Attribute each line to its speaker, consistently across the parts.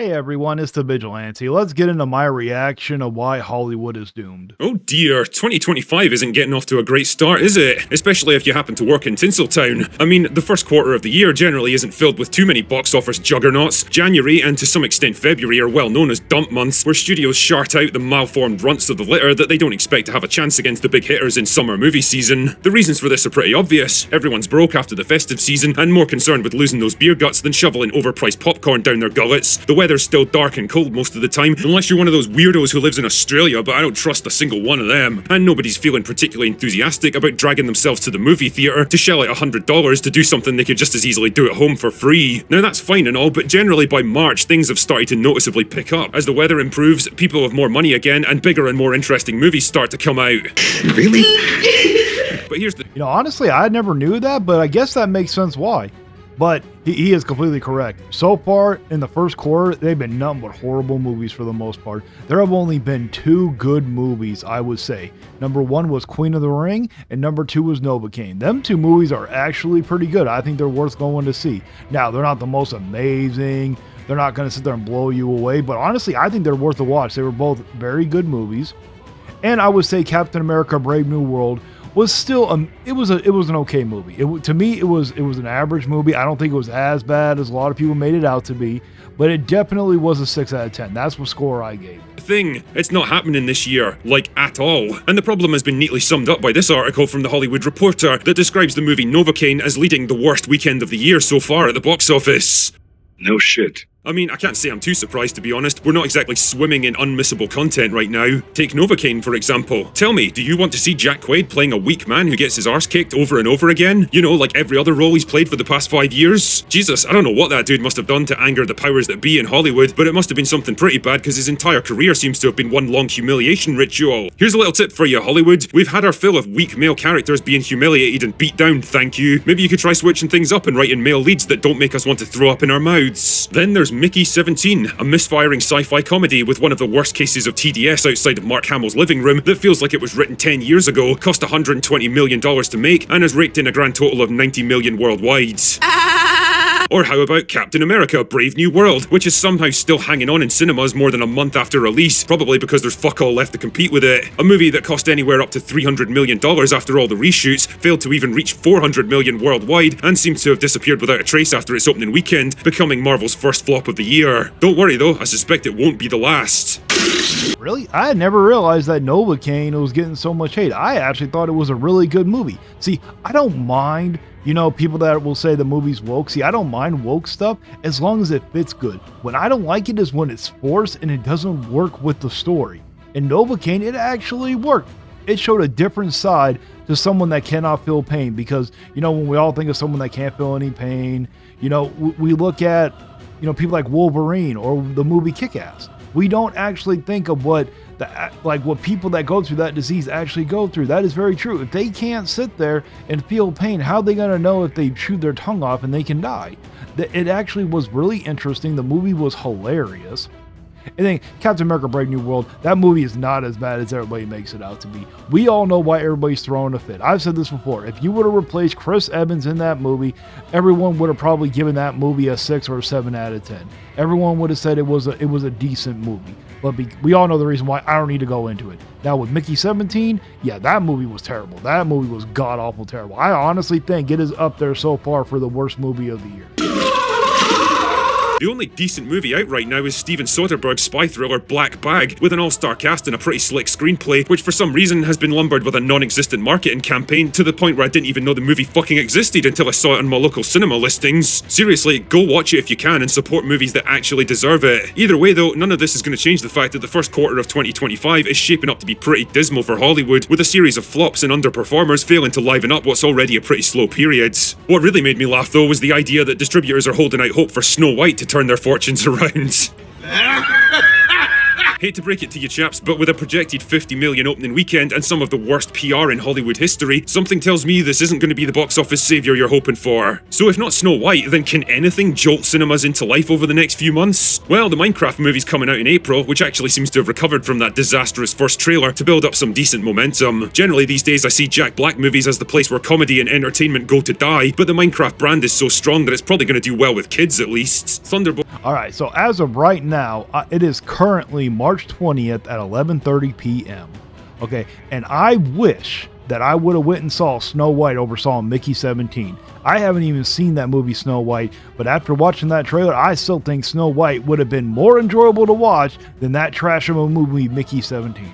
Speaker 1: Hey everyone, it's the Vigilante. Let's get into my reaction of why Hollywood is doomed.
Speaker 2: Oh dear, 2025 isn't getting off to a great start, is it? Especially if you happen to work in Tinseltown. I mean, the first quarter of the year generally isn't filled with too many box office juggernauts. January and to some extent February are well known as dump months, where studios shart out the malformed runts of the litter that they don't expect to have a chance against the big hitters in summer movie season. The reasons for this are pretty obvious. Everyone's broke after the festive season and more concerned with losing those beer guts than shoveling overpriced popcorn down their gullets. The weather's still dark and cold most of the time, unless you're one of those weirdos who lives in Australia, but I don't trust a single one of them. And nobody's feeling particularly enthusiastic about dragging themselves to the movie theatre to shell out $100 to do something they could just as easily do at home for free. Now that's fine and all, but generally by March things have started to noticeably pick up. As the weather improves, people have more money again, and bigger and more interesting movies start to come out.
Speaker 3: Really?
Speaker 2: But here's the
Speaker 1: Honestly, I never knew that, but I guess that makes sense why. But he is completely correct. So far in the first quarter, they've been nothing but horrible movies for the most part. There have only been two good movies, I would say. Number one was Queen of the Ring, and number two was Novocaine. Them two movies are actually pretty good. I think they're worth going to see. Now, they're not the most amazing. They're not going to sit there and blow you away, but honestly, I think they're worth a watch. They were both very good movies. And I would say Captain America: Brave New World was still it was an okay movie. To me it was an average movie. I don't think it was as bad as a lot of people made it out to be, but it definitely was a 6 out of 10. That's what score I gave it.
Speaker 2: thing. It's not happening this year, like at all. And the problem has been neatly summed up by this article from The Hollywood Reporter that describes the movie Novocaine as leading the worst weekend of the year so far at the box office.
Speaker 3: No shit.
Speaker 2: I mean, I can't say I'm too surprised, to be honest. We're not exactly swimming in unmissable content right now. Take Novocaine, for example. Tell me, do you want to see Jack Quaid playing a weak man who gets his arse kicked over and over again? You know, like every other role he's played for the past 5 years? Jesus, I don't know what that dude must have done to anger the powers that be in Hollywood, but it must have been something pretty bad because his entire career seems to have been one long humiliation ritual. Here's a little tip for you, Hollywood. We've had our fill of weak male characters being humiliated and beat down, thank you. Maybe you could try switching things up and writing male leads that don't make us want to throw up in our mouths. Then there's Mickey 17, a misfiring sci-fi comedy with one of the worst cases of TDS outside of Mark Hamill's living room that feels like it was written 10 years ago, cost $120 million to make, and has raked in a grand total of $90 million worldwide. Or how about Captain America: Brave New World, which is somehow still hanging on in cinemas more than a month after release, probably because there's fuck all left to compete with it. A movie that cost anywhere up to $300 million after all the reshoots, failed to even reach $400 million worldwide, and seems to have disappeared without a trace after its opening weekend, becoming Marvel's first flop of the year. Don't worry though, I suspect it won't be the last.
Speaker 1: Really? I had never realized that Novocaine was getting so much hate. I actually thought it was a really good movie. See, I don't mind, people that will say the movie's woke. See, I don't mind woke stuff as long as it fits good. When I don't like it is when it's forced and it doesn't work with the story. In Novocaine, it actually worked. It showed a different side to someone that cannot feel pain because, when we all think of someone that can't feel any pain, we look at, people like Wolverine or the movie Kick-Ass. We don't actually think of what people that go through that disease actually go through. That is very true. If they can't sit there and feel pain, how are they going to know if they chew their tongue off and they can die? It actually was really interesting. The movie was hilarious. And then Captain America: Brave New World, that movie is not as bad as everybody makes it out to be. We all know why everybody's throwing a fit. I've said this before. If you would have replaced Chris Evans in that movie, everyone would have probably given that movie a 6 or a 7 out of 10. Everyone would have said it was a decent movie. But we all know the reason why. I don't need to go into it. Now with Mickey 17, yeah, that movie was terrible. That movie was god-awful terrible. I honestly think it is up there so far for the worst movie of the year.
Speaker 2: The only decent movie out right now is Steven Soderbergh's spy thriller Black Bag, with an all-star cast and a pretty slick screenplay, which for some reason has been lumbered with a non-existent marketing campaign to the point where I didn't even know the movie fucking existed until I saw it on my local cinema listings. Seriously, go watch it if you can and support movies that actually deserve it. Either way though, none of this is going to change the fact that the first quarter of 2025 is shaping up to be pretty dismal for Hollywood, with a series of flops and underperformers failing to liven up what's already a pretty slow period. What really made me laugh though was the idea that distributors are holding out hope for Snow White to turn their fortunes around. Hate to break it to you chaps, but with a projected 50 million opening weekend and some of the worst PR in Hollywood history, something tells me this isn't going to be the box office savior you're hoping for. So if not Snow White, then can anything jolt cinemas into life over the next few months? Well, the Minecraft movie's coming out in April, which actually seems to have recovered from that disastrous first trailer to build up some decent momentum. Generally these days I see Jack Black movies as the place where comedy and entertainment go to die, but the Minecraft brand is so strong that it's probably going to do well with kids at least. Thunderbolt.
Speaker 1: Alright, so as of right now, it is currently March 20th at 11:30 p.m. Okay, and I wish that I would have went and saw Snow White over saw Mickey 17. I haven't even seen that movie Snow White, but after watching that trailer, I still think Snow White would have been more enjoyable to watch than that trash of a movie Mickey 17.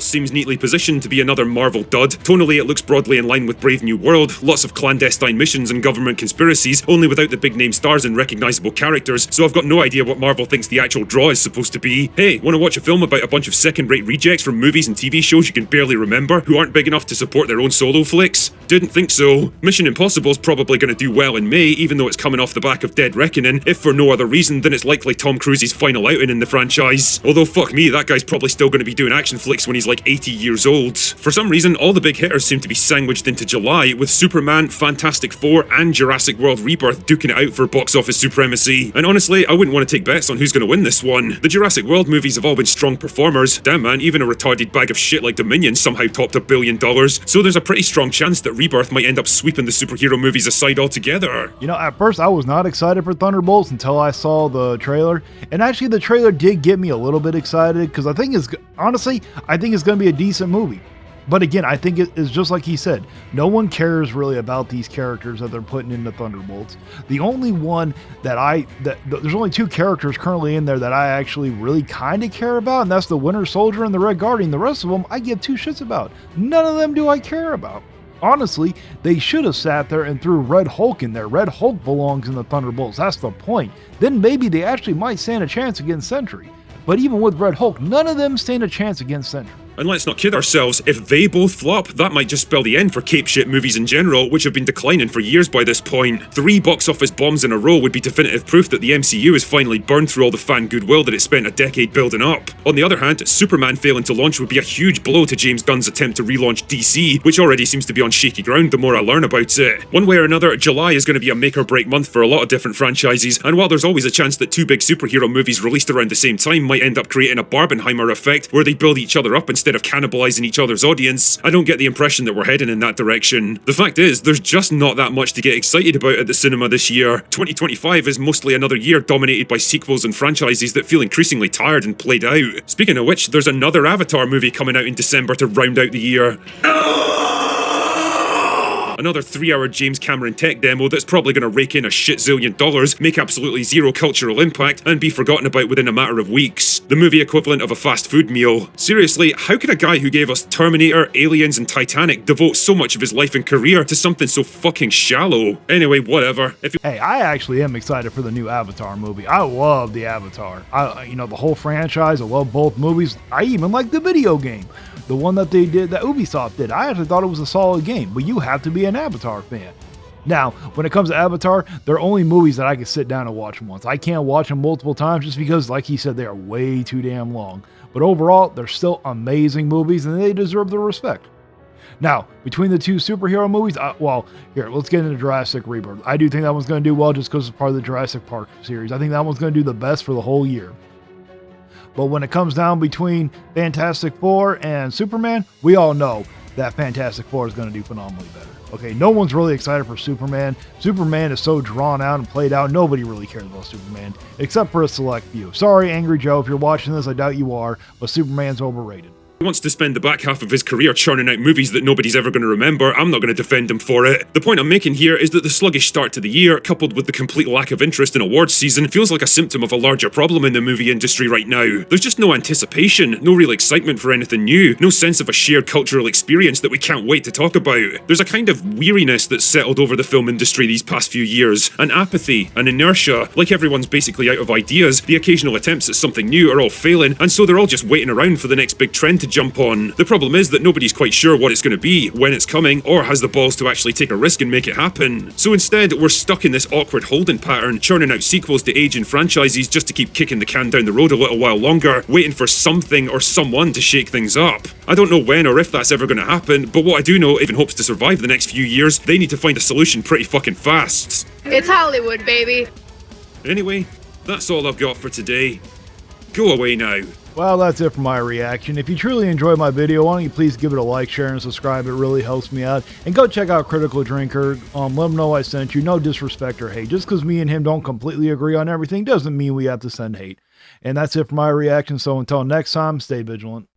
Speaker 2: Seems neatly positioned to be another Marvel dud. Tonally, it looks broadly in line with Brave New World, lots of clandestine missions and government conspiracies, only without the big-name stars and recognizable characters, so I've got no idea what Marvel thinks the actual draw is supposed to be. Hey, wanna watch a film about a bunch of second-rate rejects from movies and TV shows you can barely remember, who aren't big enough to support their own solo flicks? Didn't think so. Mission Impossible's probably gonna do well in May, even though it's coming off the back of Dead Reckoning, if for no other reason than it's likely Tom Cruise's final outing in the franchise. Although fuck me, that guy's probably still gonna be doing action flicks when he's like 80 years old. For some reason, all the big hitters seem to be sandwiched into July, with Superman, Fantastic Four, and Jurassic World Rebirth duking it out for box office supremacy. And honestly, I wouldn't want to take bets on who's going to win this one. The Jurassic World movies have all been strong performers. Damn man, even a retarded bag of shit like Dominion somehow topped $1 billion. So there's a pretty strong chance that Rebirth might end up sweeping the superhero movies aside altogether.
Speaker 1: You know, at first I was not excited for Thunderbolts until I saw the trailer. And actually the trailer did get me a little bit excited because I think it's going to be a decent movie. But again, I think it is just like he said, no one cares really about these characters that they're putting into Thunderbolts. The only one there's only two characters currently in there that I actually really kind of care about, and that's the Winter Soldier and the Red Guardian. The rest of them I give two shits about. None of them do I care about. Honestly, they should have sat there and threw Red Hulk in there. Red Hulk belongs in the Thunderbolts. That's the point. Then maybe they actually might stand a chance against Sentry. But even with Red Hulk, none of them stand a chance against Sentry.
Speaker 2: And let's not kid ourselves, if they both flop, that might just spell the end for cape shit movies in general, which have been declining for years by this point. 3 box office bombs in a row would be definitive proof that the MCU has finally burned through all the fan goodwill that it spent a decade building up. On the other hand, Superman failing to launch would be a huge blow to James Gunn's attempt to relaunch DC, which already seems to be on shaky ground the more I learn about it. One way or another, July is going to be a make or break month for a lot of different franchises, and while there's always a chance that 2 big superhero movies released around the same time might end up creating a Barbenheimer effect where they build each other up instead of cannibalizing each other's audience, I don't get the impression that we're heading in that direction. The fact is, there's just not that much to get excited about at the cinema this year. 2025 is mostly another year dominated by sequels and franchises that feel increasingly tired and played out. Speaking of which, there's another Avatar movie coming out in December to round out the year. Another 3-hour James Cameron tech demo that's probably going to rake in a shit zillion dollars, make absolutely zero cultural impact, and be forgotten about within a matter of weeks. The movie equivalent of a fast food meal. Seriously, how can a guy who gave us Terminator, Aliens, and Titanic devote so much of his life and career to something so fucking shallow? Anyway, whatever. Hey,
Speaker 1: I actually am excited for the new Avatar movie. I love the Avatar. The whole franchise, I love both movies. I even like the video game. The one that they did, that Ubisoft did. I actually thought it was a solid game, but you have to be an Avatar fan. Now, when it comes to Avatar, they're only movies that I can sit down and watch once. I can't watch them multiple times just because, like he said, they are way too damn long. But overall, they're still amazing movies and they deserve the respect. Now, between the 2 superhero movies, here, let's get into Jurassic Rebirth. I do think that one's going to do well just because it's part of the Jurassic Park series. I think that one's going to do the best for the whole year. But when it comes down between Fantastic Four and Superman, we all know that Fantastic Four is going to do phenomenally better. Okay, no one's really excited for Superman. Superman is so drawn out and played out, nobody really cares about Superman, except for a select few. Sorry, Angry Joe, if you're watching this, I doubt you are, but Superman's overrated.
Speaker 2: He wants to spend the back half of his career churning out movies that nobody's ever going to remember. I'm not going to defend him for it. The point I'm making here is that the sluggish start to the year, coupled with the complete lack of interest in awards season, feels like a symptom of a larger problem in the movie industry right now. There's just no anticipation, no real excitement for anything new, no sense of a shared cultural experience that we can't wait to talk about. There's a kind of weariness that's settled over the film industry these past few years, an apathy, an inertia. Like everyone's basically out of ideas, the occasional attempts at something new are all failing, and so they're all just waiting around for the next big trend to jump on. The problem is that nobody's quite sure what it's going to be, when it's coming, or has the balls to actually take a risk and make it happen. So instead, we're stuck in this awkward holding pattern, churning out sequels to aging franchises just to keep kicking the can down the road a little while longer, waiting for something or someone to shake things up. I don't know when or if that's ever going to happen, but what I do know, if it hopes to survive the next few years, they need to find a solution pretty fucking fast.
Speaker 3: It's Hollywood, baby.
Speaker 2: Anyway, that's all I've got for today. Go away now.
Speaker 1: Well, that's it for my reaction. If you truly enjoyed my video, why don't you please give it a like, share, and subscribe. It really helps me out. And go check out Critical Drinker. Let him know I sent you. No disrespect or hate. Just because me and him don't completely agree on everything doesn't mean we have to send hate. And that's it for my reaction. So until next time, stay vigilant.